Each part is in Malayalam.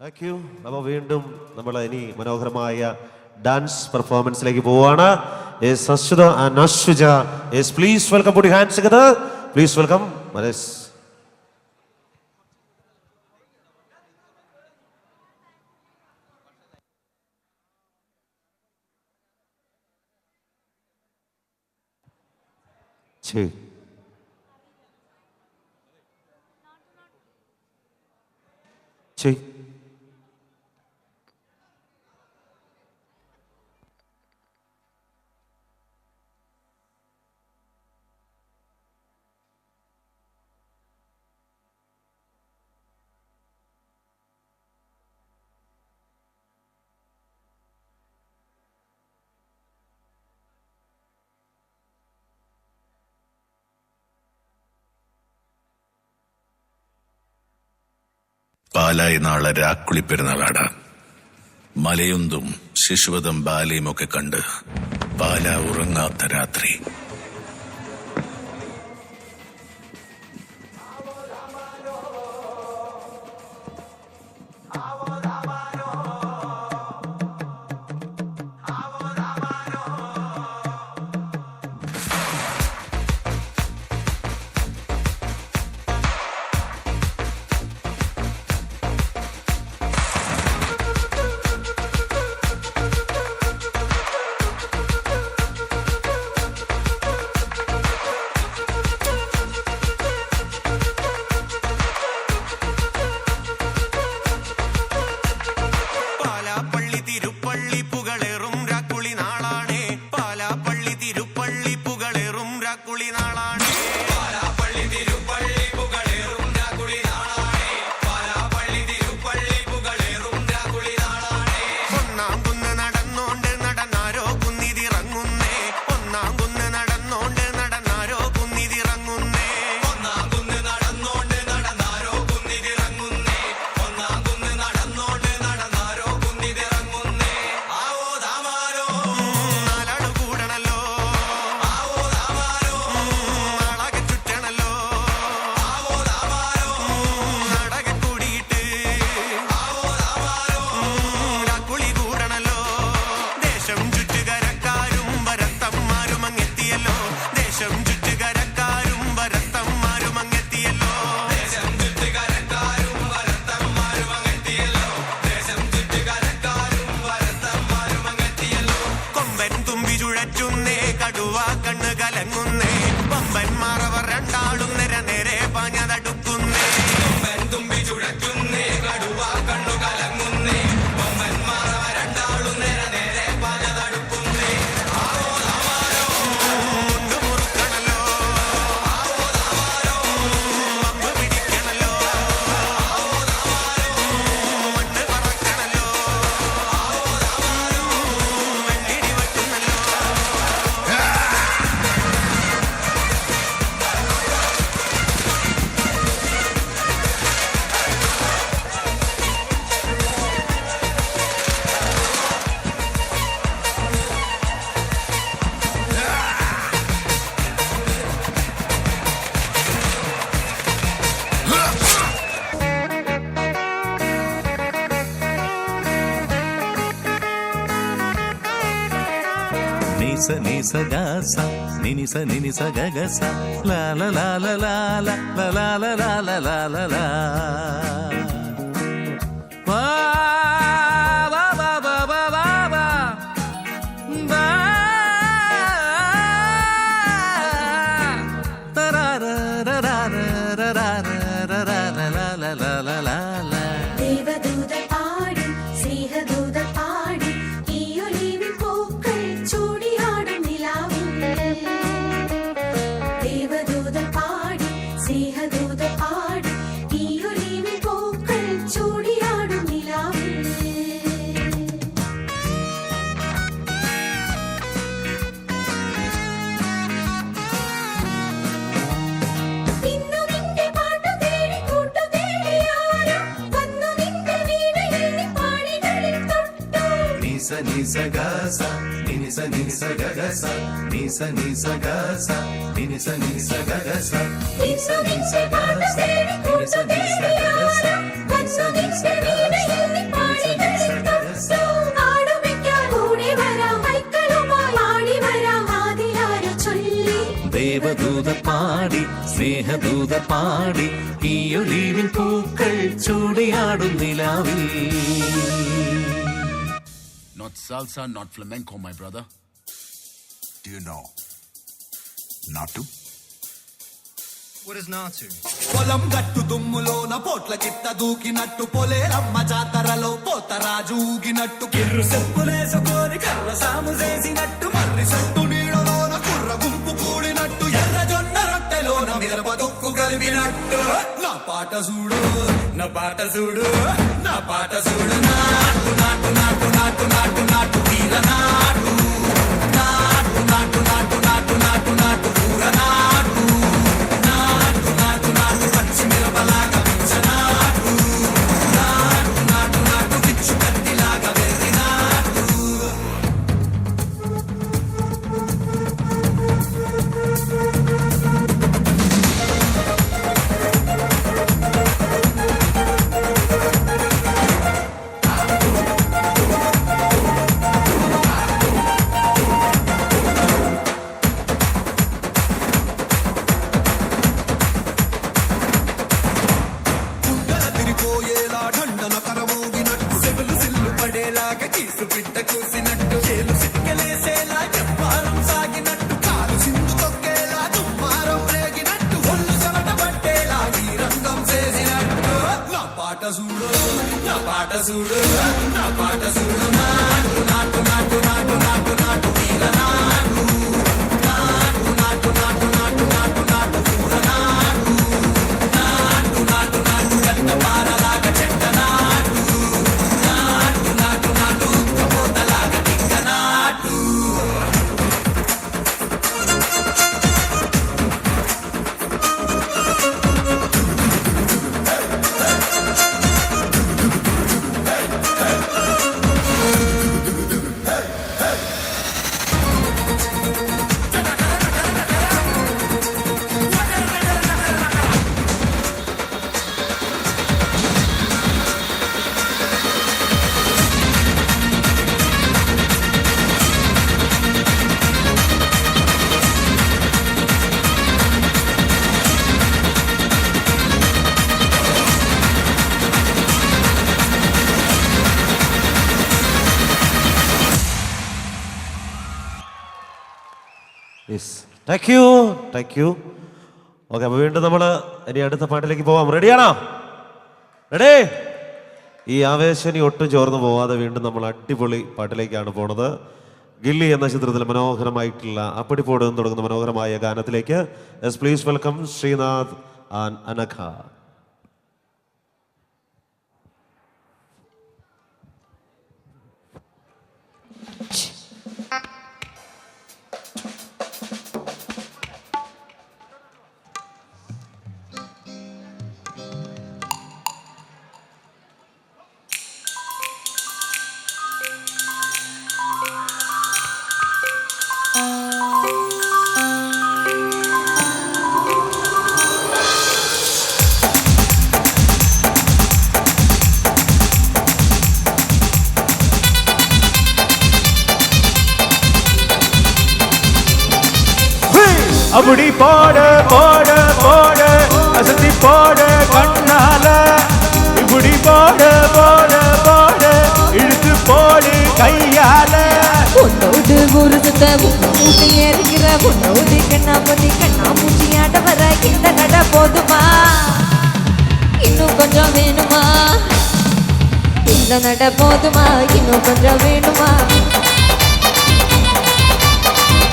Thank you. അപ്പോൾ വീണ്ടും നമ്മൾ ഇനി മനോഹരമായ ഡാൻസ് പെർഫോമൻസിലേക്ക് പോവാണ്. Ashwatha and Ashwaja, please welcome. Put hands together. Please welcome. പാലായി നാളെ രാക്കുളി പെരുന്നാളാണ്. മലയുന്തും ശിശുവധം ബാലയും ഒക്കെ കണ്ട് പാല ഉറങ്ങാത്ത രാത്രി. Nisa nisa gasa, ninisa ninisa gagasa, la la la la la la la la la la la la la la. Ba ba ba ba ba ba ba ba. Da da da da da da da da da la la la la la la la. ദേവദൂത പാടി സ്നേഹദൂത പാടി ഈ ഒലിവിൻ പൂക്കൾ ചൂടിയാടും നിലാവിൽ. ദേവദൂത പാടി സ്നേഹദൂത പാടി ഈ ഒലിവിൻ പൂക്കൾ ചൂടിയാടും നിലാവിൽ. ഇന്നു നിന്റെ പാട്ടു തേടി കൂട്ടു തേടിയാരോ വന്നു നിന്റെ വീണയിൽ പാടികളിൽ തൊട്ടു. Nisa nisa gasa, ninisa ninisa gagasa, nisa nisa gasa, ninisa ninisa gagasa. ഇന്നു നിന്റെ പാട്ടു തേടി കൂട്ടു തേടിയാരോ വന്നു നിന്റെ വീണയിൽ സ്നേഹദൂതർ പാടി സ്നേഹദൂതർ പാടി ഈ ഒലിവിൻ പൂക്കൾ ചൂടിയാടും നിലാവിൽ. Not salsa, not flamenco, my brother. Do you know not to? What is not to? పొలం గట్టు దుమ్ములోన పోట్ల గిట్ట దూకినట్టు పొలేరమ్మ జాతరలో పోతరాజు ఊగినట్టు కిర్రు చెప్పులేసుకొని కర్ర సాము చేసినట్టు మర్రి సట్టు నీడలోన కుర్ర గుంపు కూడినట్టు ఎర్ర జొన్న రొట్టెలోన మిరప దొక్కు కలిపినట్టు నా పాట చూడు నా పాట చూడు నా పాట చూడు నాటు నాటు నాటు నాటు నాటు నాటు తీర నాటు నాటు నాటు నాటు నాటు నాటు నాటు కూర నాటు నాటు నాటు నాటు పచ్చి మిరపలాగా పిచ్చనాటు నాటు నాటు నాటు పిచ్చు కత్తిలాగా వెర్రి నాటు. గుండెల తిరిపోయేలా ఢండన కరమోగినట్టు సెవులు సిల్లు పడేలాగా కీసు పిట్ట కూసినట్టు చేలు సిక్కలేసేలా చెప్పారం సాగినట్టు కాలు సింధు తొక్కేలా దుమ్మారం రేగినట్టు ఒళ్ళు చెమట పట్టేలా ఈ రంగం చేసినట్టు నా పాట చూడు నా పాట చూడు నా పాట చూడు నాటు నాటు నాటు నాటు నాటు నాటు తీర నాటు నాటు నాటు నాటు నాటు నాటు నాటు కూర నాటు నాటు నాటు నాటు గట్ట పారలాగా చెట్ట నాటు నాటు నాటు నాటు ఉక్కపోతలాగా టిక్క నాటు. Yes, thank you, thank you. Okay, അപ്പോൾ വീണ്ടും നമ്മൾ ഇനി അടുത്ത പാട്ടിലേക്ക് പോവാം. റെഡിയാണോ? റെഡി? ഈ ആവേശം ഇനി ഒട്ടും ചോർന്ന് പോവാതെ വീണ്ടും നമ്മൾ അടിപൊളി പാട്ടിലേക്കാണ് പോണത്. ഗില്ലി എന്ന ചിത്രത്തിൽ മനോഹരമായിട്ടുള്ള അപ്പടിപ്പോട് എന്ന് തുടങ്ങുന്ന മനോഹരമായ ഗാനത്തിലേക്ക് yes please welcome Srinath and Anagha. அப்படி போடு போடு போடு அசத்தி போடு கண்ணால இப்படி போடு போடு போடு இழுத்து போடு கையால உன்னோடு ஒரு சுத்த ஊட்டி இருக்கிற உன்னோடு கண்ணாமூச்சி ஆட வர இந்த நட போதுமா இன்னும் கொஞ்சம் வேணுமா இந்த நட போதுமா இன்னும் கொஞ்சம் வேணுமா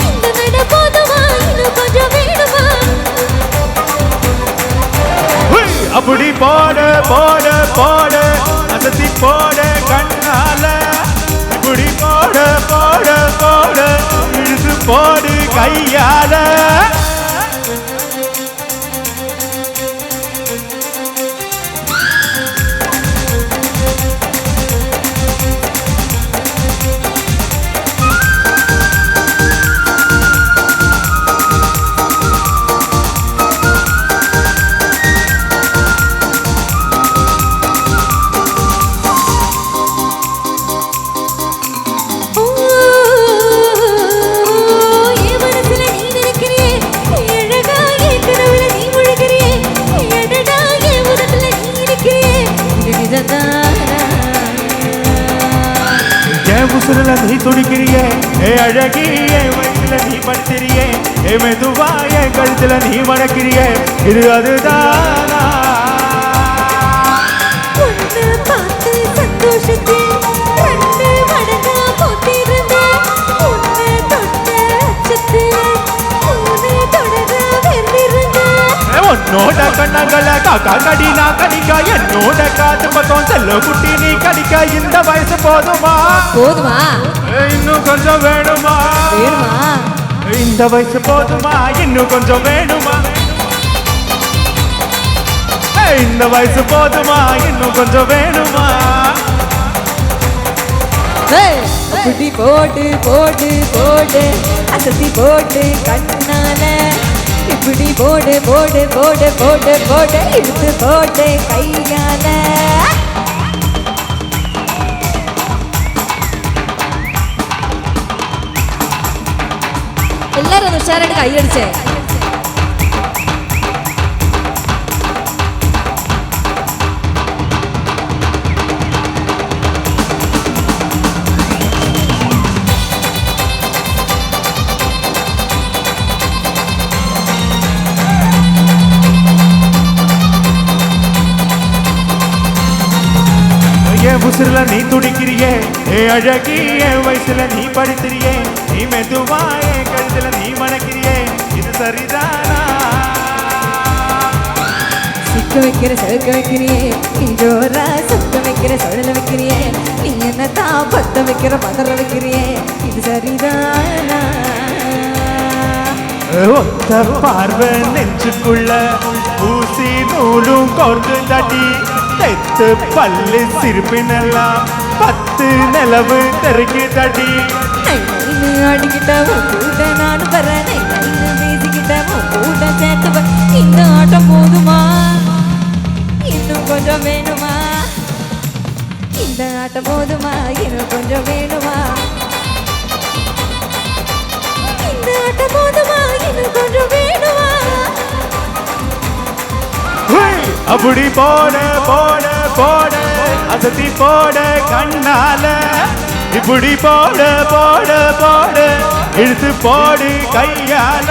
இந்த நட போதுமா இன்னும் கொஞ்சம் வேணுமா அப்படி போடு போடு போடு அசத்தி போடு கண்ணால இப்படி போடு போடு போடு இழுத்து போடு கையால என் மனசுல நீ இருக்க முசுரல நீ துடிக்கிறியே ஏ அழகியே வயிற்றுல நீ படுத்திரியே ஏ மெதுவாய கழுத்துல நீ மணக்கிறியே இது அதுதானா உன்னை பார்த்து சந்தோஷத்தில் ரெண்டு மடங்கா போத்திருந்தேன். உன்னை தொட்ட அச்சத்தில் உன்னை தொடர வெறுந்திருந்தேன். உன்னோட கண்ணங்களை காக்கா கடி நான் கடிக்க என்னோட காத்து பக்கம் செல்ல குட்டி நீ கடிக்க இந்த வயசு போதுமா போதுமா இன்னும் கொஞ்சம் வேணுமா வேணுமா இந்த வயசு போதுமா இன்னும் கொஞ்சம் வேணுமா இந்த வயசு போதுமா இன்னும் கொஞ்சம் வேணுமா ஏய், அப்படி போடு போடு போடு அசத்தி போடு கண்ணால இப்படி போடு போடு போடு போடு போடு இழுத்து போடு கையால எல்லாரும் ഒന്ന് ഉഷാറായിട്ട് കൈയടിച്ചേ. ஏன் உசுருல நீ துடிக்கிறியே ஏ அழகிய வயசுல நீ படித்திரியே நீ மெதுவாய கழுத்துல நீ மணக்கிறியே இது சரிதானா சிக்க வைக்கிற செலுக்க வைக்கிறியே நீ ஜோரா சுத்த வைக்கிற சுழல வைக்கிறியே நீ என்ன தான் பத்த வைக்கிற பதற வைக்கிறியே இது சரிதானா ஒத்த பார்வை நெஞ்சுக்குள்ள ஊசி நூலும் கோர்த்து தட்டி தெத்து பல்லு சிரிப்பினெல்லாம் 10 நிலவு தெருக்கு தட்டி நைன்னு ஆடிக்கிட்ட உன் கூட நானும் வரேன் நைன்னு பேசிக்கிட்ட உன் கூட சேர்த்து வர இந்த ஆட்டம் போதுமா இன்னும் கொஞ்சம் வேணுமா இந்த ஆட்டம் போதுமா இன்னும் கொஞ்சம் வேணுமா இந்த ஆட்டம் போதுமா இன்னும் கொஞ்சம் வேணுமா அப்படி போட போட போட அசத்தி போட கண்ணால இப்படி போட போட போட இழுத்து போடு கையால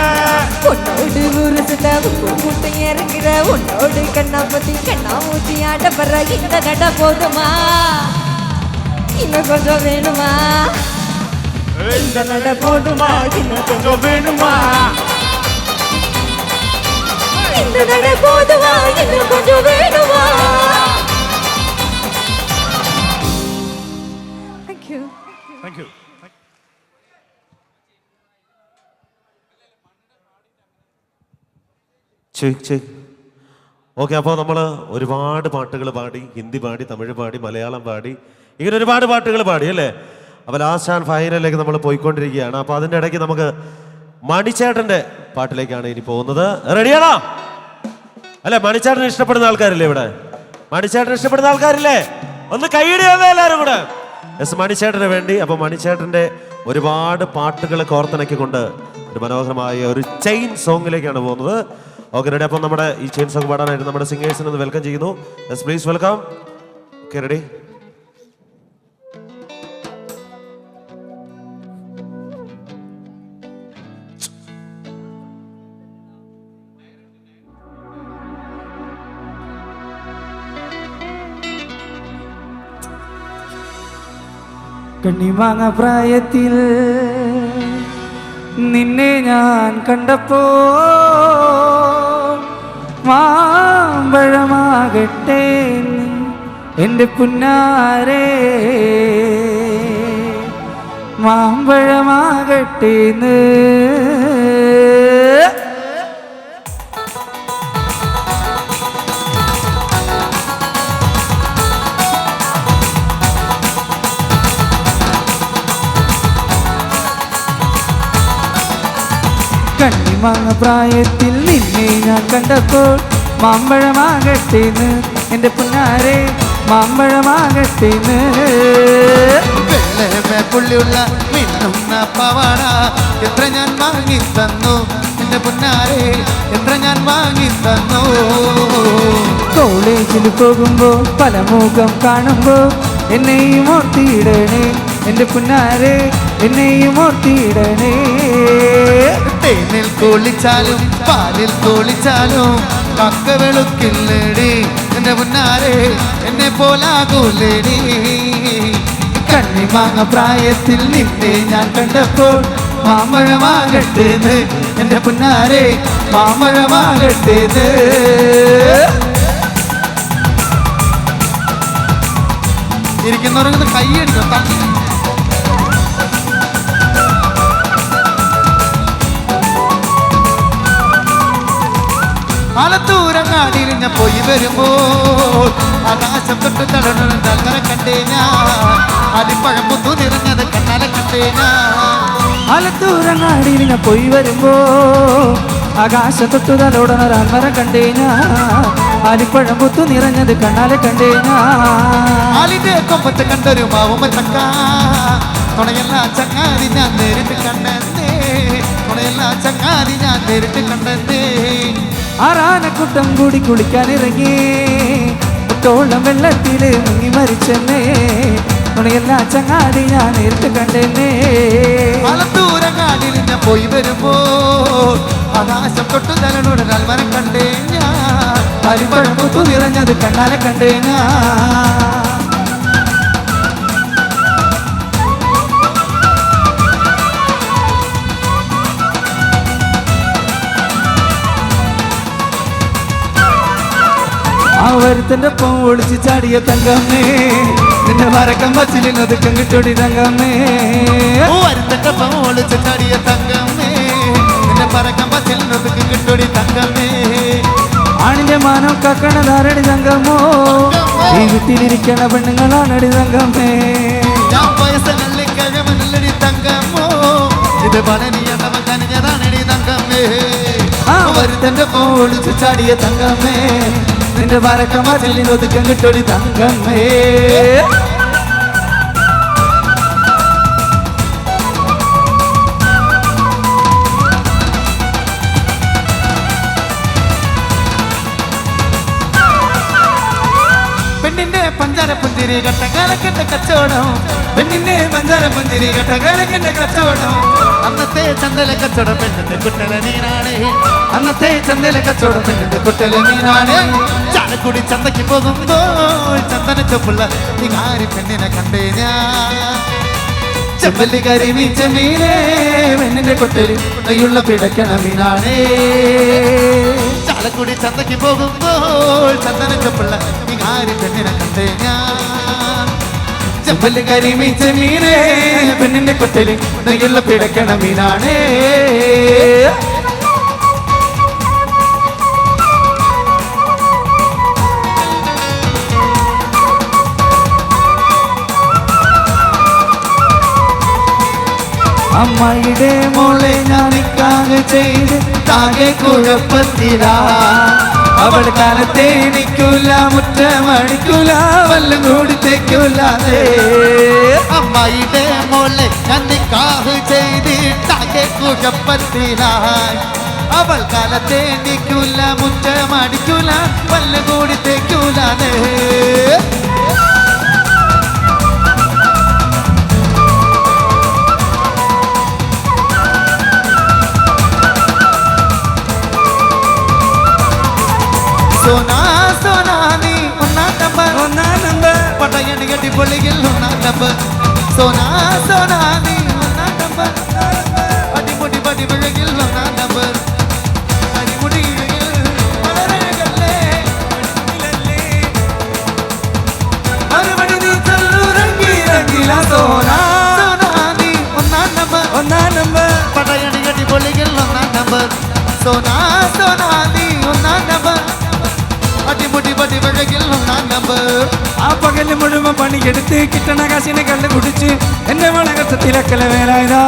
உன்னோடு ஊரு சுத்த உப்பு முட்டை இறங்குற உன்னோடு கண்ணா பத்தி கண்ணா ஊத்தி ஆட்டப்படுற இந்த நட போதுமா இன்னும் கொஞ்சம் வேணுமா இந்த நட போதுமா இன்னும் கொஞ்சம் வேணுமா இந்த நட போதுமா இன்னும் கொஞ்சம் வேணுமா தேங்க்யூ தேங்க்யூ ഓക്കെ, അപ്പോൾ നമ്മൾ ഒരുപാട് പാട്ടുകൾ പാടി, ഹിന്ദി പാടി, തമിഴ് പാടി, മലയാളം പാടി, ഇങ്ങനെ ഒരുപാട് പാട്ടുകൾ പാടി അല്ലേ. അപ്പോൾ ലാസ്റ്റ് ആൻഡ് ഫൈനലിലേക്ക് നമ്മൾ പോയിക്കൊണ്ടിരിക്കുകയാണ്. അപ്പോൾ അതിൻ്റെ ഇടയ്ക്ക് നമുക്ക് മണിച്ചേട്ടൻ്റെ പാട്ടിലേക്കാണ് ഇനി പോകുന്നത്. റെഡിയാണോ? അല്ലേ, മണിച്ചേട്ടനെ ഇഷ്ടപ്പെടുന്ന ആൾക്കാരില്ലേ ഇവിടെ? മണിച്ചേട്ടനെ ഇഷ്ടപ്പെടുന്ന ആൾക്കാരില്ലേ? ഒന്ന് കൈയിടിയാതെ എല്ലാവരും കൂടെ. യെസ്, മണിച്ചേട്ടന് വേണ്ടി. അപ്പോൾ മണിച്ചേട്ടൻ്റെ ഒരുപാട് പാട്ടുകൾ കോർത്തിണക്കിക്കൊണ്ട് ഒരു മനോഹരമായ ഒരു ചെയിൻ സോങ്ങിലേക്കാണ് പോകുന്നത്. Okay, ready? അപ്പം നമ്മുടെ ഈ ചെയിൻ സോങ് പാടാനായിട്ട് നമ്മുടെ സിംഗേഴ്സിനെ ഒന്ന് വെൽക്കം ചെയ്യുന്നു. Yes, please welcome. Okay, ready? കണ്ണിമാങ്ങ പ്രായത്തിൽ നിന്നെ ഞാൻ കണ്ടപ്പോ മാമ്പഴമാകട്ടെ എൻ്റെ പുന്നാരേ മാമ്പഴമാകട്ടേന്ന് കണ്ണിമാങ്ങ പ്രായത്തിൽ നിന്നെ ഞാൻ കണ്ടപ്പോൾ മാമ്പഴമാകട്ടേന്ന് എൻ്റെ പുന്നാരെ മാമ്പഴമാകട്ടേന്ന് വെള്ളമേ പുള്ളിയുള്ള മിന്നുന്ന പവാട എത്ര ഞാൻ വാങ്ങി തന്നു എൻ്റെ പുന്നാരെ എത്ര ഞാൻ വാങ്ങി തന്നു കോളേജിൽ പോകുമ്പോൾ പല മുഖം കാണുമ്പോൾ എന്നെയും ഓർത്തിയിടണേ എൻ്റെ പുന്നാരെ എന്നെയും ഓർത്തിടണേ. തേനിൽ കുളിച്ചാലും പാലിൽ കുളിച്ചാലും കക്ക വെളുക്കില്ലടി എന്റെ പുന്നാരെ എന്നെ പോലാകൂലടി. കണ്ണിമാങ്ങ പ്രായത്തിൽ നിന്നെ ഞാൻ കണ്ടപ്പോൾ മാമ്പഴമാകട്ടേന്ന് എൻ്റെ പുന്നാരെ മാമ്പഴമാകട്ടേന്ന്. ഇരിക്കുന്നവരൊന്ന് കൈയടിക്കും. ആലത്തൂരങ്ങാടിയിൽ ഞാൻ പോയി വരുമ്പോൾ ആകാശം തൊട്ട് തടണ കണ്ടേ ഞാൻ. അടിപ്പഴം മുത്തു നിറഞ്ഞത് കണ്ണാലെ കണ്ടേ ഞാൻ. ആലത്തൂരങ്ങാടിയിൽ ഞാൻ പോയി വരുമ്പോ ആകാശത്തൊട്ടു തലോടണൊരാൻമര കണ്ടേഞ്ഞാ. ആലിപ്പഴം പുത്തു നിറഞ്ഞത് കണ്ണാലെ കണ്ടേഞ്ഞാ. ആലിന്റെ കൊമ്പത്ത് കണ്ടൊരു മാവുമ്പ ചക്ക തുണയല്ല ചങ്ങാതി ഞാൻ നേരിട്ട് കണ്ടെന്നേ. തുണയല്ല ചങ്ങാതി ഞാൻ നേരിട്ട് കണ്ടെന്നേ. ആറാനക്കൂട്ടം കൂടി കുളിക്കാനിറങ്ങി മുട്ടോളം വെള്ളത്തില് മുങ്ങി മരിച്ചെന്നേ. തുണയല്ല ചങ്ങാതി ഞാൻ നേരിട്ട് കണ്ടെന്നേ. ആലത്തൂരങ്ങാടിയിൽ ഞാൻ പോയി വരുമ്പോ ആകാശം തൊട്ടു തലനോട് നൽമരം കണ്ടേ ഞാൻ. ആലിപ്പഴം പുത്തു നിറഞ്ഞത് കണ്ണാലെ കണ്ടേഞ്ഞാ. ആ വരുത്തന്റെ ഒപ്പം ഒളിച്ച് ചാടിയ തങ്കമ്മേ നിന്റെ മരക്കം വച്ചിൽ ഒതുക്കം കിട്ടോടി തങ്കമ്മേ. വരുത്തന്റെ ഒപ്പം ഒളിച്ച് ചാടിയ തങ്കമ്മേ നിന്റെ മരക്കം വച്ചിൽ ഒതുക്കം കിട്ടോടി തങ്കമ്മേ. ആണിന്റെ മാനം കക്കണതാരടി തങ്കമ്മോ ഈ വീട്ടിലിരിക്കണ പെണ്ണുങ്ങളാണടി തങ്കമ്മേ. ഞാൻ വയസ്സനല്ലി കഴിവനല്ലടി തങ്കമ്മോ ഇത് പണനിയണ്ടവൻ കനിഞ്ഞതാണടി തങ്കമ്മേ. ആ വരുത്തന്റെ ഒപ്പം ഒളിച്ച് ചാടിയ തങ്കമ്മേ നിന്റെ മരക്കം വച്ചിൽ ഒതുക്കം കിട്ടോടി തങ്കമ്മേ. പെണ്ണിന്റെ പഞ്ചാര പുഞ്ചിരി കട്ടകാലക്കെന്റെ കച്ചവടം. പെണ്ണിന്റെ പഞ്ചാര പുഞ്ചിരി കട്ടകാലക്കെന്റെ കച്ചവടം. അന്നത്തെ ചന്തല കച്ചവടം പെണ്ണിന്റെ കുട്ടല നീനാണ്. അന്നത്തെ ചന്തല കച്ചവടം പെണ്ണിന്റെ കുട്ടല നീനാണ്. ചാലക്കുടി ചന്തയ്ക്ക് പോകുമ്പോൾ ചന്ദന ചൊപ്പുള്ള നികാരി പെണ്ണിനെ കണ്ടേ ഞാൻ. ചെമ്പല്ലി കരി മീച്ച മീനേ പെണ്ണിന്റെ കൊട്ടല് നെയ്യുള്ള പിടക്കണ മീനാണേ. ചാലക്കുടി ചന്തയ്ക്ക് പോകുമ്പോൾ ചന്ദന ചൊപ്പുള്ള നികാരി പെണ്ണിനെ കണ്ടേ ഞാൻ. ചെമ്പല്ലി കരി മീച്ച മീനേ പെണ്ണിന്റെ കൊട്ടല് നെയ്യുള്ള പിടക്കണ മീനാണേ. അമ്മയുടെ മോളെ ഞാൻ നിക്കാഹ് ചെയ്ത് താകെ കുഴപ്പത്തിലാ. അവൾ കാലത്തെ നിൽക്കൂല മുറ്റമടിക്കൂല വല്ലം കൂടി തെക്കൂലാതെ. അമ്മായിയുടെ മോളെ ഞാൻ നിക്കാഹ് ചെയ്തിട്ടാകെ കുഴപ്പത്തിലായി. അവൾ കാലത്തെ നിൽക്കൂല മുറ്റമടിക്കൂല വല്ലം കൂടി തെക്കൂലാതെ. സോനാ സോനാ നീ ഒന്നാം നമ്പർ പട്ടയണി കെട്ടി പൊള്ളിയിൽ ഒന്നാം നമ്പർ. സോനാ സോനാ നീ ഒന്നാം നമ്പർ അടിമുടി പടി വിഴകിൽ ഒന്നാം നമ്പർ. അടിമുടി വളരകല്ലേ മറുപടി നീ ചൊല്ലുറങ്ങി രംഗില. സോനാ സോനാ നീ ഒന്നാം നമ്പർ പട്ടയണി കെട്ടി പൊള്ളിയിൽ ഒന്നാം നമ്പർ. സോനാ സോനാ നീ ഒന്നാം നമ്പർ അടിമുടി പടി വിഴകിൽ ഒന്നാം നമ്പർ. ആ പകല് മുഴുവൻ പണിയെടുത്ത് കിട്ടണ കാശിനെ കണ്ടു കുടിച്ച് എന്റെ മോളെ കഷ്ടത്തിലക്കല വേലായതാ.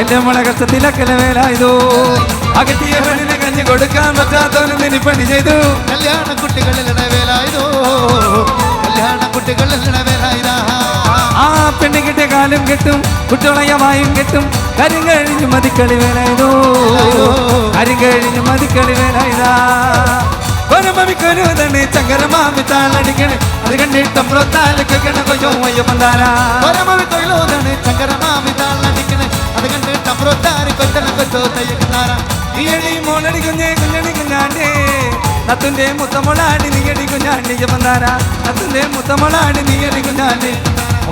എന്റെ മോളെ കഷ്ടത്തിലക്കല വേലായതോ. അകത്തിയ പെണ്ണിനെ കഞ്ഞി കൊടുക്കാൻ പറ്റാത്തവന് നിനി പണി ചെയ്തു. കല്യാണ കുട്ടികളിലെ വേലായതോ. കല്യാണ കുട്ടികളിലെ വേലായതാ. ആ പെണ്ണ് കിട്ടിയ കാലും കെട്ടും കുട്ടികളയ വായും കെട്ടും കാര്യം കഴിഞ്ഞു മതിക്കളി വേലായതോ. കാര്യം കഴിഞ്ഞു മതിക്കളി വേലായതാ. പരമവിക്കൊരുതണ് ചങ്കരമാമി താളടിക്കണ് അത് കണ്ടിട്ട് പ്രോത്താലിക്കണ കൊയ്യോ അയ്യോ പന്താര പരമവിക്കൊയിലോതാണ് ചങ്കരമാമി താളടിക്കണ് അത് കണ്ടിട്ട് പ്രോത്താരി കൊച്ചന കൊച്ചോ തയ്യക്കാര നീയടി മോളടി കുഞ്ഞേ കുഞ്ഞടി കുഞ്ഞാണ്ടേ നത്തുന്റെ മുത്തമൊളാടി നീയടി കുഞ്ഞാണ്ടി പന്താര നത്തുന്റെ മുത്തമൊളാടി നീയടി കുഞ്ഞാണ്ടി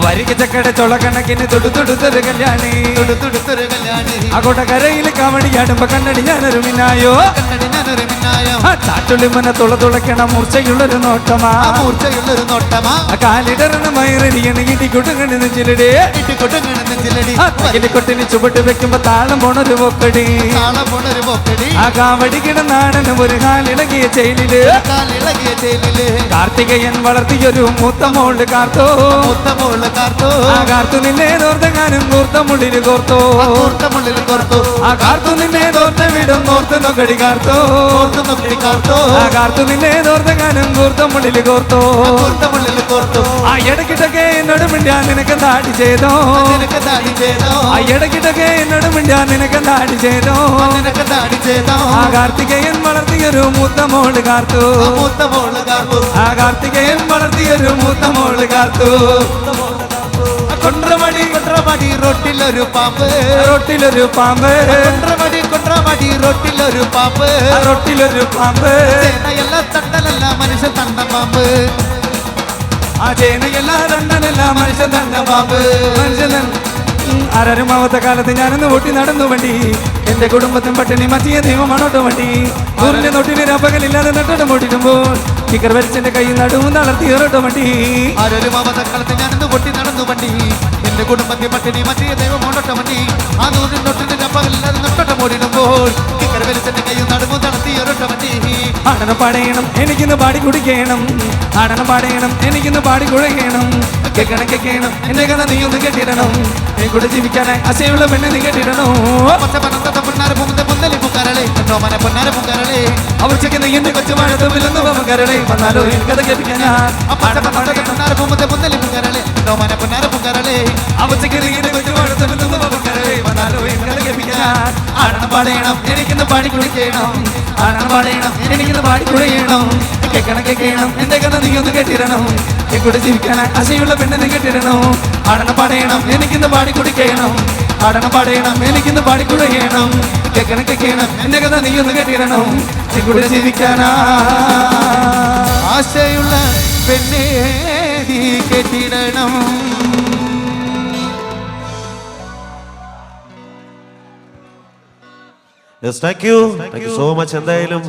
വരിക ചക്കട ചൊളക്കണക്കിന് തൊടുത്തൊടുത്തൊരു കല്യാണി തൊടുത്തൊടുത്തൊരു കല്യാണി ആകോട്ടക്കരയിൽ കാവടിയാടുമ്പോ കണ്ണടി ഞാനൊരു മിന്നായോ കണ്ണടി ഞാനൊരു മിന്നായം ചാട്ടുള്ളിമന തുളതുളയ്ക്കണ മൂർച്ചയുള്ളൊരു നോട്ടമാ മൂർച്ചയുള്ളൊരു നോട്ടമാ കാലിടറണ മയറിയണ ഇടികൊട്ടുകണ് നെഞ്ചിലടി ഇട്ടിക്കൊട്ടുങ്ങണ നെഞ്ചിലടി കൊട്ടിന് ചുവട്ട് വെക്കുമ്പോ താളം പോണൊരു പൊക്കടി താളം പോണൊരു പൊക്കടി ആ കാവടി കിടന്നാടന് ഒരു കാലിളകിയ ചെയിലില് കാലിളകിയ ചേലില് കാർത്തികയൻ വളർത്തിയൊരു മൂത്തമോള് കാർത്തോ മുത്തമോള് കാർത്തു ആ കാർത്തു നിന്നെ തോർത്തങ്ങാനും കൂർത്തമുള്ളില് കോർത്തോ കൂർത്തമുള്ളിൽ കോർത്തു ആ കാർത്തു നിന്നെ തോർത്ത വിടും കോർത്ത് നൊക്കടി കാർത്തോ കോർത്തു നോക്കി കാർത്തു ആ കാർത്തു നിന്നെ തോർത്തങ്ങാനും കൂർത്തമുള്ളില് കോർത്തോ കൂർത്തമുള്ളിൽ കോർത്തു ആ ഇടക്കിട്ടൊക്കെ എന്നോട് മിണ്ടാ നിനക്ക് താടി ചെയ്തോ നിനക്ക് താടി ചെയ്തോ ആ ഇടക്കിട്ടൊക്കെ എന്നോട് മിണ്ടാ നിനക്ക് താടി ചെയ്തോ നിനക്ക് താടി ചെയ്തോ ആ കാർത്തികയൻ വളർത്തിയൊരു മൂത്തമോള് കാർത്തു മുത്തമോള് കാർത്തു ആ കാർത്തികയൻ വളർത്തിയൊരു മൂത്തമോള് കാർത്തു കൊണ്ട്രമടി കൊണ്ട്രമടി റൊട്ടിലൊരു പാമ്പ് റൊട്ടിലൊരു പാമ്പ് കൊണ്ട്രമടി റൊട്ടിലൊരു പാമ്പ് റൊട്ടിലൊരു പാമ്പ് ചേനയല്ല തണ്ടലല്ല മനുഷ്യ തണ്ട പാമ്പ് ആ ചേനയല്ല തണ്ടനല്ല മനുഷ്യൻ തണ്ട പാമ്പ് മനുഷ്യൻ ആരാരുമാവത്തെ കാലത്ത് ഞാനൊന്ന് ഓട്ടി നടന്നു വണ്ടി എന്റെ കുടുംബത്തും പട്ടിണി മറ്റിയ ദൈവമാണോട്ടോ വണ്ടി ഊരിന്റെ നോട്ടിന് പകലില്ലാതെ നട്ടോട്ടം ഓട്ടിടുമ്പോൾ സ്റ്റിക്കർ വരച്ചെന്റെ കൈ നടുവും തളർത്തിയോട്ടോ വണ്ടി ആരൊരു മാമതക്കാലത്ത് ഞാനിന്ന് പൊട്ടി നടന്നു വണ്ടി എന്റെ കുടുംബത്തെ പട്ടിണി മറ്റേ ദൈവം ഓടോട്ട വണ്ടി ആ നൂറിൽ നൊട്ടിന്റെ പകലില്ലാതെ നട്ടോട്ടം ഓടിടുമ്പോൾ സ്റ്റിക്കർ വരച്ചെന്റെ കൈ നടുവും തളർത്തിയോട്ട വണ്ടി ആടനം പാടയണം എനിക്കിന്ന് പാടി കുടിക്കണം ആടനം പാടയണം എനിക്കിന്ന് പാടി കുഴയണം കേൾക്കണം എന്റെ കഥ നീ ഒന്ന് കേട്ടിടണം നീ കൂടെ ജീവിക്കാനായി അസയുള്ള പെണ്ണെ നീ കേട്ടിടണോ പൊന്നാര പൂമുത്തെ മുന്തലി പൂക്കാരളെ ോമന പൊന്നാര പൂക്കാരളെ അവർക്ക് നീ എന്റെ കൊച്ചുമാഴത്തുമില്ലെന്ന് കരളെ വന്നാലോ എനിക്കത് കേൾപ്പിക്കാനാ പൊന്നാര പൂമുത്തെ മുന്തലി പൂക്കാരളെ ോമന പൊന്നാര പൂക്കാരളെ അവർക്ക് നീ എന്റെ കൊച്ചുമാഴത്തുമില്ലെന്ന് കരളെ വന്നാലോ എനിക്കത് കേൾപ്പിക്കാനാ ആടണം പാടയണം എനിക്കിന്ന് പാടി കുടിക്കണം ആടണം പാടയണം എനിക്കിന്ന് പാടി കുഴയണം കേൾക്കണം എന്റെ കഥ നീ ഒന്ന് കേട്ടിടണം നീ കൂടെ ജീവിക്കാനായി അസയുള്ള പെണ്ണെ നീ കേട്ടിടണോ ആടണം പാടയണം എനിക്കിന്ന് പാടി കുടിക്കണം ആടണം പാടയണം എനിക്കിന്ന് പാടി കുഴയണം കേൾക്കണം എന്റെ കഥ നീ ഒന്ന് കേട്ടിടണം നീ കൂടെ ജീവിക്കാനാ ആശയുള്ള പെണ്ണേ നീ കേട്ടിടണം താങ്ക് യു സോ മച്ച്. എന്തായാലും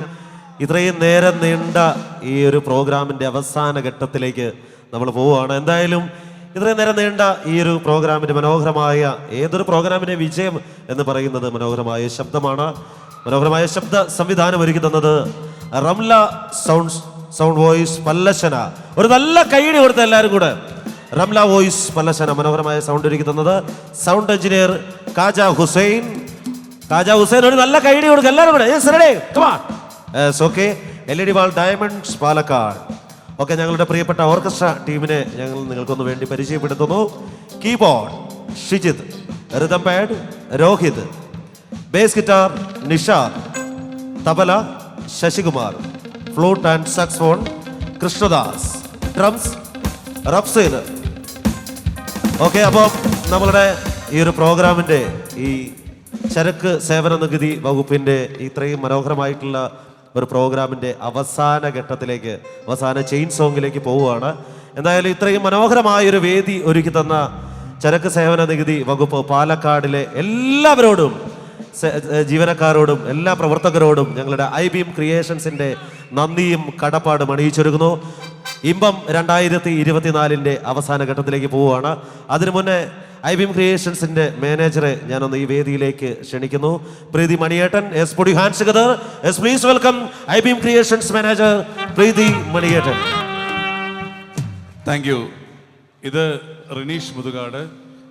ഇത്രയും നേരം നീണ്ട ഈ ഒരു പ്രോഗ്രാമിന്റെ അവസാന ഘട്ടത്തിലേക്ക് നമ്മൾ പോവുകയാണ്. എന്തായാലും ഇത്രയും നേരം നീണ്ട ഈ ഒരു പ്രോഗ്രാമിന്റെ മനോഹരമായ ഏതൊരു പ്രോഗ്രാമിന്റെ വിജയം എന്ന് പറയുന്നത് മനോഹരമായ ശബ്ദമാണ്. മനോഹരമായ ശബ്ദ സംവിധാനം ഒരുക്കി തന്നത് റംല സൗണ്ട് വോയിസ് പല്ലശന. ഒരു നല്ല കൈയ്യടി കൊടുത്ത എല്ലാവരും കൂടെ. റംല വോയിസ് പല്ലശന മനോഹരമായ സൗണ്ട് ഒരുക്കി തന്നത് സൗണ്ട് എഞ്ചിനീയർ കാജ ഹുസൈൻ. ഒരു നല്ല കൈയ്യടി കൊടുക്കുക എല്ലാവരും കൂടെ. Okay. LED wall diamonds Palakkad. Okay, ഞങ്ങളുടെ പ്രിയപ്പെട്ട ഓർക്കസ്ട്ര ടീമിനെ ഞങ്ങൾ നിങ്ങൾക്കൊന്ന് വേണ്ടി പരിചയപ്പെടുത്തുന്നു. Keyboard Shijith, rhythm pad Rohith, bass guitar Nishad, tabla Sasikumar, flute and saxophone Krishnadas, drums Rafseen. Okay, അപ്പോൾ നമ്മളുടെ ഈ ഒരു പ്രോഗ്രാമിൻ്റെ ഈ ചരക്ക് സേവന നികുതി വകുപ്പിൻ്റെ ഇത്രയും മനോഹരമായിട്ടുള്ള ഒരു പ്രോഗ്രാമിൻ്റെ അവസാന ഘട്ടത്തിലേക്ക്, അവസാന ചെയിൻ സോങ്ങിലേക്ക് പോവുകയാണ്. എന്തായാലും ഇത്രയും മനോഹരമായൊരു വേദി ഒരുക്കി തന്ന ചരക്ക് സേവന നികുതി വകുപ്പ് പാലക്കാടിലെ എല്ലാവരോടും, ജീവനക്കാരോടും എല്ലാ പ്രവർത്തകരോടും ഞങ്ങളുടെ ഐബീം ക്രിയേഷൻസിൻ്റെ നന്ദിയും കടപ്പാടും അണിയിച്ചൊരുക്കുന്നു. ഇമ്പം 2024 അവസാന ഘട്ടത്തിലേക്ക് പോവുകയാണ്. അതിനു മുന്നേ ഐബീം ക്രിയേഷൻസിന്റെ മാനേജറെ ഞാനൊന്ന് ഈ വേദിയിലേക്ക് ക്ഷണിക്കുന്നു. പ്രീതി മണിയേട്ടൻ. Yes, put your hands together. Yes, please welcome iBeam creations manager Preethi മണിയേട്ടൻ. Thank you. ഇത് റിനീഷ് മുതുകാട്.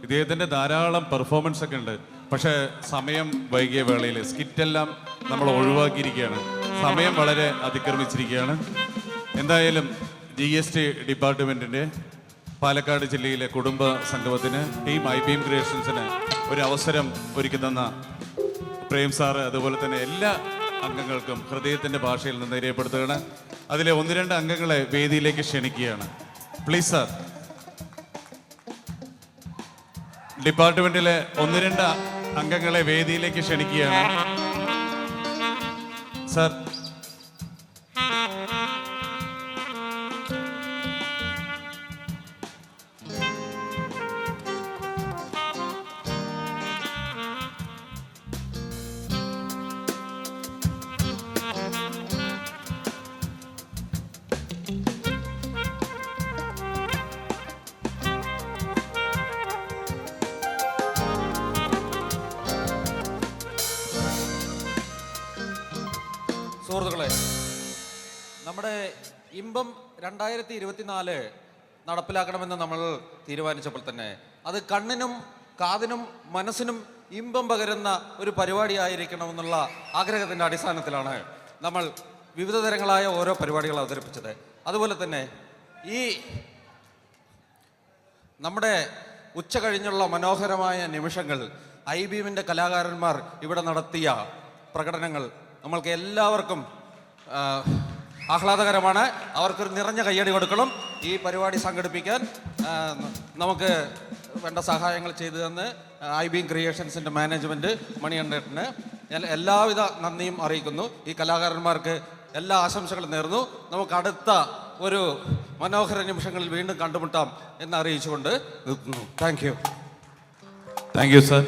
ഇദ്ദേഹത്തിൻ്റെ ധാരാളം പെർഫോമൻസ് ഒക്കെ ഉണ്ട്. പക്ഷേ സമയം വൈകിയ വേളയിൽ സ്കിറ്റെല്ലാം നമ്മൾ ഒഴിവാക്കിയിരിക്കുകയാണ്. സമയം വളരെ അതിക്രമിച്ചിരിക്കുകയാണ്. എന്തായാലും GST ഡിപ്പാർട്ട്മെൻറ്റിൻ്റെ പാലക്കാട് ജില്ലയിലെ കുടുംബ സംഗമത്തിന് ടീം ഐബീം ക്രിയേഷൻസിന് ഒരു അവസരം ഒരുക്കി തന്ന പ്രേം സാറ്, അതുപോലെ തന്നെ എല്ലാ അംഗങ്ങൾക്കും ഹൃദയത്തിൻ്റെ ഭാഷയിൽ നിന്ന് രേഖപ്പെടുത്തുകയാണ്. അതിലെ 1-2 അംഗങ്ങളെ വേദിയിലേക്ക് ക്ഷണിക്കുകയാണ്. Please sir. ഡിപ്പാർട്ട്മെന്റിലെ 1-2 അംഗങ്ങളെ വേദിയിലേക്ക് ക്ഷണിക്കുകയാണ്. സർ. സുഹൃത്തുക്കളെ, നമ്മുടെ ഇമ്പം 2024 നടപ്പിലാക്കണമെന്ന് നമ്മൾ തീരുമാനിച്ചപ്പോൾ തന്നെ അത് കണ്ണിനും കാതിനും മനസ്സിനും ഇമ്പം പകരുന്ന ഒരു പരിപാടിയായിരിക്കണമെന്നുള്ള ആഗ്രഹത്തിൻ്റെ അടിസ്ഥാനത്തിലാണ് നമ്മൾ വിവിധ തരങ്ങളായ ഓരോ പരിപാടികൾ അവതരിപ്പിച്ചത്. അതുപോലെ തന്നെ ഈ നമ്മുടെ ഉച്ച കഴിഞ്ഞുള്ള മനോഹരമായ നിമിഷങ്ങൾ IBMന്റെ കലാകാരന്മാർ ഇവിടെ നടത്തിയ പ്രകടനങ്ങൾ നമ്മൾക്ക് എല്ലാവർക്കും ആഹ്ലാദകരമാണ്. അവർക്കൊരു നിറഞ്ഞ കയ്യടി കൊടുക്കണം. ഈ പരിപാടി സംഘടിപ്പിക്കാൻ നമുക്ക് വേണ്ട സഹായങ്ങൾ ചെയ്തു തന്ന് IBM ക്രിയേഷൻസിൻ്റെ മാനേജ്മെൻറ്റ് മണികണ്ഠേട്ടന് ഞാൻ എല്ലാവിധ നന്ദിയും അറിയിക്കുന്നു. ഈ കലാകാരന്മാർക്ക് എല്ലാ ആശംസകളും നേർന്നു. നമുക്ക് അടുത്ത ഒരു മനോഹര നിമിഷങ്ങളിൽ വീണ്ടും കണ്ടുമുട്ടാം എന്ന് അറിയിച്ചുകൊണ്ട് നിർത്തുന്നു. Thank you sir.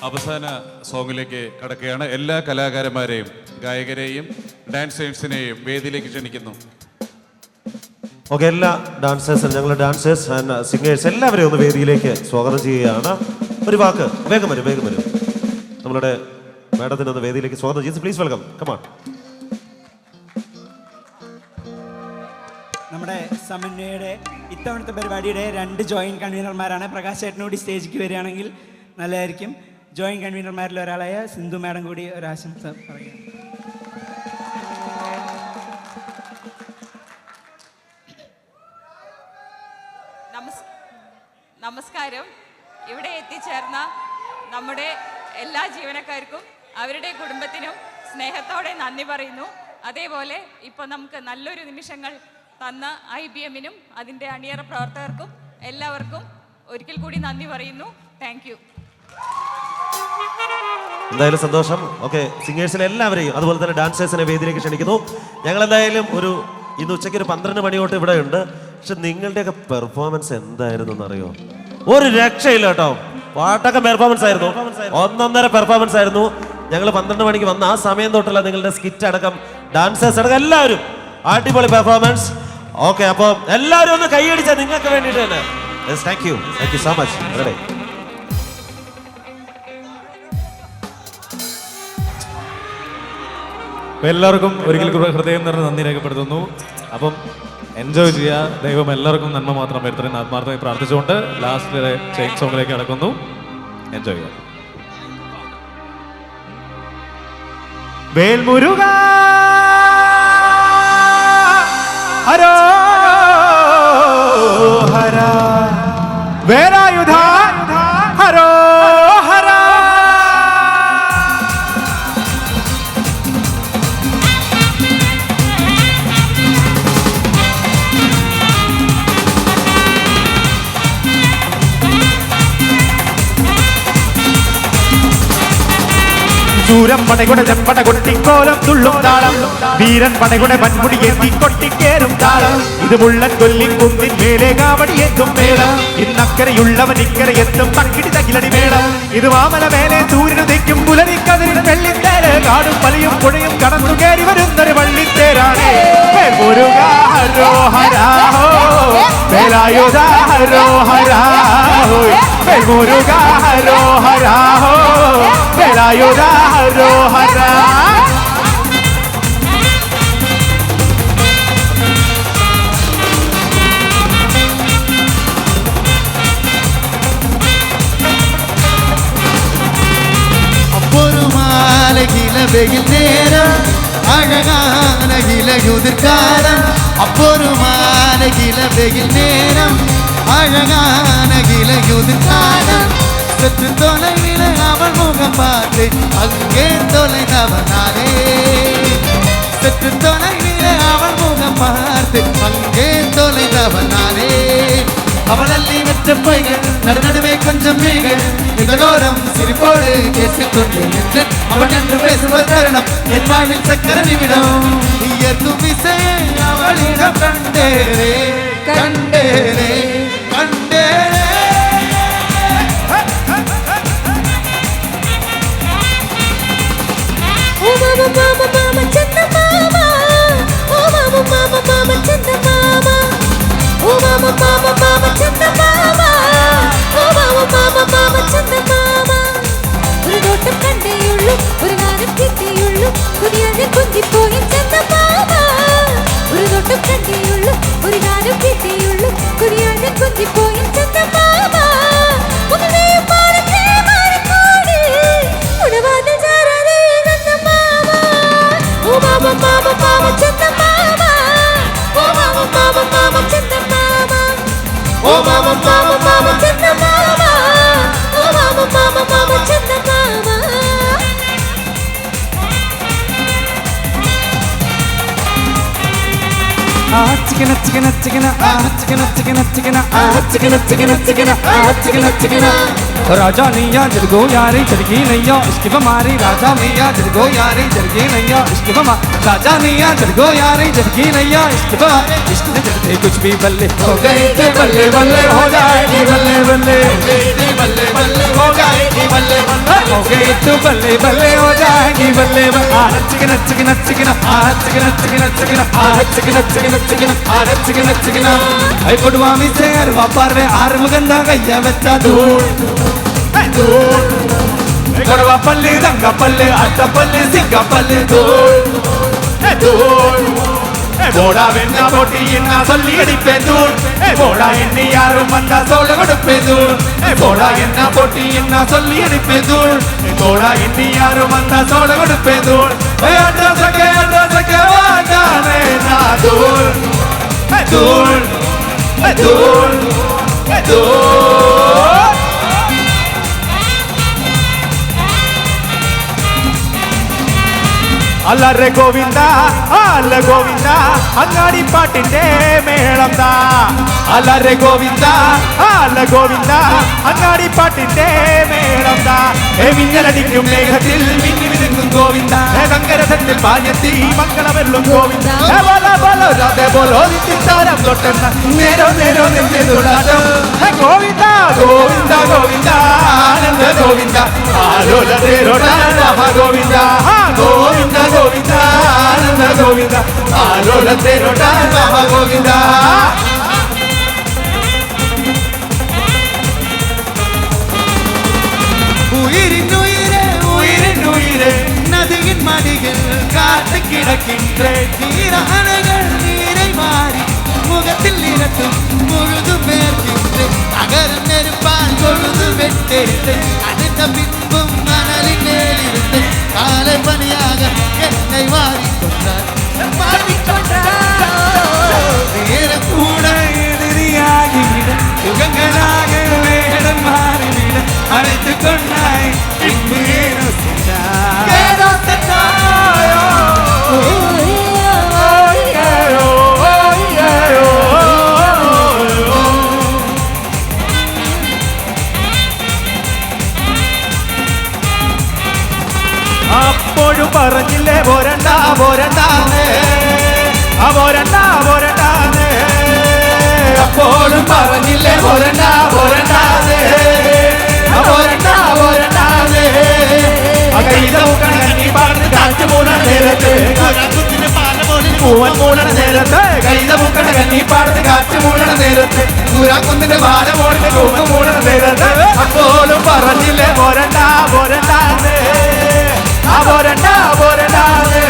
അവസാന സോങ്ങിലേക്ക് കടക്കുകയാണ്. എല്ലാ കലാകാരന്മാരെയും ഗായകരെയും ഡാൻസേഴ്സിനെയും വേദിയിലേക്ക് ക്ഷണിക്കുന്നു. ഓക്കെ, എല്ലാ ഡാൻസേഴ്സും ഞങ്ങളുടെ ഡാൻസേഴ്സ് ആൻഡ് സിംഗേഴ്സ് എല്ലാവരെയും ഒന്ന് വേദിയിലേക്ക് സ്വാഗതം ചെയ്യുകയാണ്. ഒരു വാക്ക് വേഗം വരും. നമ്മളുടെ മാഡത്തിനെ ഒന്ന് വേദിയിലേക്ക് സ്വാഗതം ചെയ്ത് പ്ലീസ് വെൽക്കം. കമാൺ. നമ്മുടെ സമന്വയയുടെ ഇത്തവണത്തെ പരിപാടിയുടെ 2 ജോയിൻറ്റ് കൺവീനർമാരാണ്. പ്രകാശ് ചേട്ടനോട് സ്റ്റേജിലേക്ക് വരികയാണെങ്കിൽ നല്ലതായിരിക്കും. ജോയിൻറ്റ് കൺവീനർമാരിൽ ഒരാളായ സിന്ധു മാഡം കൂടി ഒരു ആശംസ പറയുക. നമസ്കാരം. ഇവിടെ എത്തിച്ചേർന്ന നമ്മുടെ എല്ലാ ജീവനക്കാർക്കും അവരുടെ കുടുംബത്തിനും സ്നേഹത്തോടെ നന്ദി പറയുന്നു. അതേപോലെ ഇപ്പോൾ നമുക്ക് നല്ലൊരു നിമിഷങ്ങൾ തന്ന IBMനും അതിൻ്റെ അണിയറ പ്രവർത്തകർക്കും എല്ലാവർക്കും ഒരിക്കൽ കൂടി നന്ദി പറയുന്നു. Thank you. എന്തായാലും സന്തോഷം. ഓക്കെ, സിംഗേഴ്സിനെ എല്ലാവരെയും അതുപോലെ തന്നെ ഡാൻസേഴ്സിനെ വേദിയിലേക്ക് ക്ഷണിക്കുന്നു. ഞങ്ങൾ എന്തായാലും ഇന്ന് ഉച്ചയ്ക്ക് ഒരു 12 മണി തൊട്ട് ഇവിടെ ഉണ്ട്. പക്ഷെ നിങ്ങളുടെയൊക്കെ പെർഫോമൻസ് എന്തായിരുന്നു എന്നറിയോ? ഒരു രക്ഷയില്ല കേട്ടോ. പാട്ടൊക്കെ പെർഫോമൻസ് ആയിരുന്നു, ഒന്നൊന്നര പെർഫോമൻസ് ആയിരുന്നു. ഞങ്ങൾ 12 മണിക്ക് വന്ന ആ സമയം തൊട്ടുള്ള നിങ്ങളുടെ സ്കിറ്റ് അടക്കം ഡാൻസേഴ്സ് അടക്കം എല്ലാവരും അടിപൊളി പെർഫോമൻസ്. ഓക്കെ, അപ്പോൾ എല്ലാവരും ഒന്ന് കൈയടിച്ചാൽ നിങ്ങൾക്ക് വേണ്ടിയിട്ട് തന്നെ. Thank you so much. Ready. എല്ലാവർക്കും ഒരിക്കൽ കൂടെ ഹൃദയം നിറഞ്ഞ നന്ദി രേഖപ്പെടുത്തുന്നു. അപ്പം എൻജോയ് ചെയ്യുക. ദൈവം എല്ലാവർക്കും നന്മ മാത്രം വരുത്തണം ആത്മാർത്ഥമായി പ്രാർത്ഥിച്ചുകൊണ്ട് ലാസ്റ്റിലെ ചെയിൻ സോങ്ങിലേക്ക് കടക്കുന്നു. എൻജോയ് ചെയ്യുക. വേൽമുരുക ഹരോ ഹര വേലായുധ ഹരോ ഹര. ചൂരം പടകുടെ ചെമ്പട കൊട്ടിക്കോലം തുള്ളും താളം, വീരൻ പടകുടെ വൻമുടി എത്തി കൊട്ടിക്കേറും താളം. ഇത് മുള്ളൻ കൊല്ലി കുന്നിൻ മേലെ കാവടിയേറ്റും മേളം. ഇന്നക്കരയുള്ളവൻ ഇക്കര എത്തും തക്കിടി തകിലടി മേളം. ഇത് മാമല മേലെ സൂര്യനുദിക്കും പുലരിക്കതിരിൽ വെള്ളിത്തേര്. കാടും വലിയും പുഴയും കടന്നു കയറി വരുന്നൊരു വള്ളിത്തേരാണ്. മുരുക ഹരോ ഹരാഹോ വേലായുധ ഹരോ ഹരാഹോ മുരുക ഹരോ ഹരാഹോ വേലായുധ ഹരോ ഹരാ. ഒരു മാലകില വെയിൽ നേരം അഴകാന ഇലയുതിർക്കാലം. അപ്പൊരു മാലകില വെയിൽ നേരം അഴകാന ഇലയുതിർക്കാലം. சற்று தொலைவில் அவள் முகம் பார்த்து அங்கே தொலைந்தவனாலே சற்று தொலைவிலே அவள் முகம் பார்த்து அங்கே தொலைந்தவன் நானே. அவளல்லி வெற்ற பொய்கள் நடுநடுவே கொஞ்சம் மீகள் இதனோரம் சிரிப்போடு பேசிக்கொண்டு நின்றேன். அவன் என்று பேசுவது தருணம் என் வாழ்வில் சக்கர நிமிடம். இயற்கும் விசையை அவளிடம் கண்டேனே கண்டேனே கண்டேனே. ஓ மாமா மாமா மாமா சந்த மாமா, ஓ மாமா மாமா மாமா சந்த மாமா, ஓ மாமா மாமா மாமா சந்த மாமா, ஓ மாமா மாமா மாமா சந்த மாமா. ഒരു നോട്ടം കണ്ടേയുള്ളൂ ഒരു ഗാനം കിട്ടിയുള്ളൂ കുടിയാതെ കുഞ്ചിപ്പോയി ചന്ത മാമ. ഒരു നോട്ടം കണ്ടേയുള്ളൂ ഒരു ഗാനം കിട്ടിയുള്ളൂ കുടിയാതെ കുഞ്ചിപ്പോയി ചന്ത മാമ. ഉണവേ പാടത്തെ മാറിക്കോടി ഉണവാതെ ചാരാതെ ചന്ത മാമ. ഓ മാമ മാമ മാമ ചന്ത മാമ, ഓ മാമ മാമ മാമ ചന്ത മാമ, ഓ മാമ മാമ മാമ ചന്ത മാമ, ഓ മാമ മാമ മാമ ചന്ത മാമ. ചിക്കന ചിക്കന ചിക്കന ചിക്കന ചിക്കന ചിക്കന ചിക്കന ചിക്കന ചിക്കന ചിക്കന ചിക്കന. राजा नैया जरगो यारी जरगी नैया इश्क बमारी. राजा नैया जरगो यारी जरगी नैया इश्क बमा. राजा नैया जरगो यारी जरगी नैया इश्क बमारी. इश्क ने जरते कुछ भी बल्ले हो गए थे बल्ले बल्ले हो जाएगी बल्ले बल्ले बल्ले बल्ले हो जाएगी बल्ले बल्ले हो गई तो बल्ले बल्ले हो जाएगी बल्ले बल्ले. Chicken chicken chicken chicken chicken chicken chicken chicken chicken chicken chicken. आई पुडवामी से अरवा पार आर मुगंदा गैया बच्चा दूर కొడవ పల్లి రంగ పల్లి అట్ట పల్లి సిగ్గ పల్లి దూర్ దూర్. போடா வெண்ணா போட்டி என்ன சொல்லி அடிப்பேன் தூள். போடா எண்ணி யாரும் வந்தா சோழ கொடுப்பேன் தூள். போடா என்ன போட்டி என்ன சொல்லி அடிப்பேன் தூள். போடா எண்ணி யாரும் வந்தா சோழ கொடுப்பேன் தூள். அட்ரஸக்க வாண்டானே நான் தூள் தூள் தூள் தூள். അല്ലറെ ഗോവിന്ദ അല്ല ഗോവിന്ദ അങ്ങാടി പാട്ടിന്റെ മേളം താ. അല്ലറെ ഗോവിന്ദ അല്ല ഗോവിന്ദ അങ്ങാടി പാട്ടിന്റെ മേളം താ. മിന്നലടിക്കും മേഘത്തിൽ മിന്നി വിതുങ്ങും ഗോവിന്ദ. കങ്കരസത്തിൽ പാഞ്ഞെത്തി മംഗളവെല്ലും ഗോവിന്ദ. താരം തൊട്ടെന്ന നേരോ നേരോ നെഞ്ചെതുളാട്ടം. ഗോവിന്ദ ഗോവിന്ദ ഗോവിന്ദ ആനന്ദ ഗോവിന്ദ ആലോല തേരോട ഗോവിന്ദ ഗോവിന്ദ ഗോവിന്ദ ആനന്ദ ഗോവിന്ദ ആലോല തേരോട ഗോവിന്ദ. உயிரினுயிரே உயிரினுயிரே நதியின் மடியில் காத்து கிடக்கின்றேன். நீரானகள் நீரை மாறி முகத்தில் நிறத்தும் முழுது மேற்கின்றேன். அகரும் நெருப்பால் பொழுது வெட்டெடுத்தேன். அடுத்த பின்பும் மணலின் மேலிருந்து காலை பணியாக என்னை மாறிக்கொண்டார் நேரம் கூட எதிரியாகிவிட யுகங்களாக வேடம் மாறிவிட அழைத்து கொண்டாய் பின்பு ஏதோ சென்றாய். ஏதோ சென்றாயோ. അപ്പോഴും പറഞ്ഞില്ലേ പോരണ്ട പോരണ്ടാന്നേ പോരണ്ട പോരണ്ടാന്നേ. അപ്പോഴും പറഞ്ഞില്ലേ പോരണ്ട പോരണ്ടാന്നേ പോരണ്ട പോരണ്ടാന്നേ. കൈത കണ്ണി പാടുന്ന കാറ്റ് മൂടണ നേരത്ത് പൂവൻ മൂടണ നേരത്ത്. കൈത മുക്കണ കണ്ണി പാടുന്ന കാറ്റ് മൂടണ നേരത്ത് പൂരാക്കുന്നിന്റെ പാല മോടിന്റെ കൂമ്പ് മൂടണ നേരത്ത്. അപ്പോഴും പറഞ്ഞില്ലേ പോരണ്ട പോരണ്ടാന്നേ പോരണ്ട പോരണ്ടാന്നേ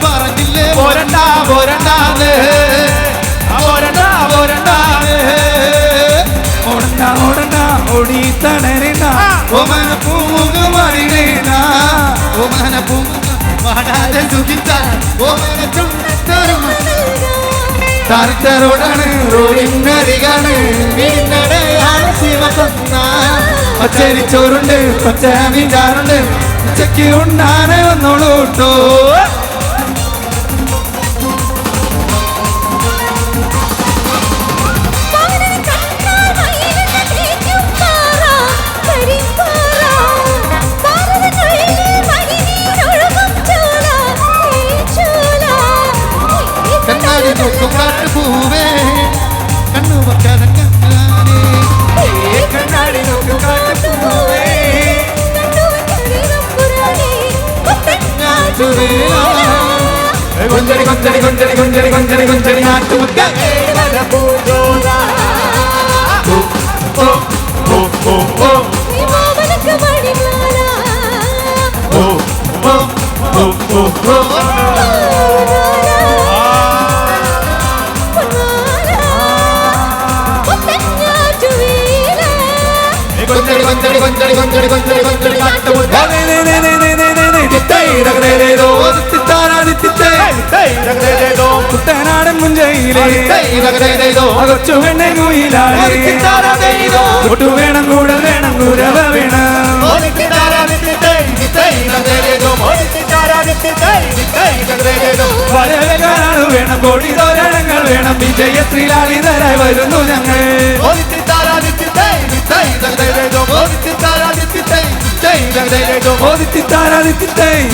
പറഞ്ഞില്ലേ പോരണ്ട പോരണ്ടാന്നേ പോരണ്ട പോരണ്ടാന്നേ. ഓടണ്ട ഓടണ്ട ഓടി തടരണ്ട ഓമന പൂമുഖമറിയണ ഓമന പൂമുഖ പാടാതെ സുഖിച്ചാൽ ഓമന ചുണ്ടത്തരും താരത്തോടാണ് റോഡിനരികാണ് വീടിനടയാണ് ശിവകൊന്ന. പച്ചരിച്ചോറുണ്ട് പച്ച മീൻചാറുണ്ട് ഉച്ചയ്ക്ക് ഉണ്ണാനെ വന്നോളൂ കേട്ടോ. കണ്ണാടി നോക്കും കാട്ടുപൂവേ കണ്ണു വെക്കാതെ കണ്ണാനേ കണ്ണാടി നോക്കും കാട്ടുപൂവേ കൊഞ്ചടി കൊഞ്ചടി കൊഞ്ചടി കൊഞ്ചടി കൊഞ്ചടി കൊഞ്ചടി നാട്ടുമുക്ക കൊഞ്ചടി കൊഞ്ചടി കൊഞ്ചടി കൊഞ്ചടി കൊഞ്ചടി കൊഞ്ചടി നാട്ടുമുക്ക കുട്ടനാടൻ മുഞ്ചയിലെ കൊച്ചു പെണ്ണെ കുയിലാളി വേണം കൂടുതൽ വേണം കുരവ വേണം വരവേകാനാണ് വേണം കോടി തോരണങ്ങൾ വേണം വിജയശ്രീലാളിതരായി വരുന്നു ഞങ്ങൾ ഓദിത്തിത്താരാദിത്തിത്തൈ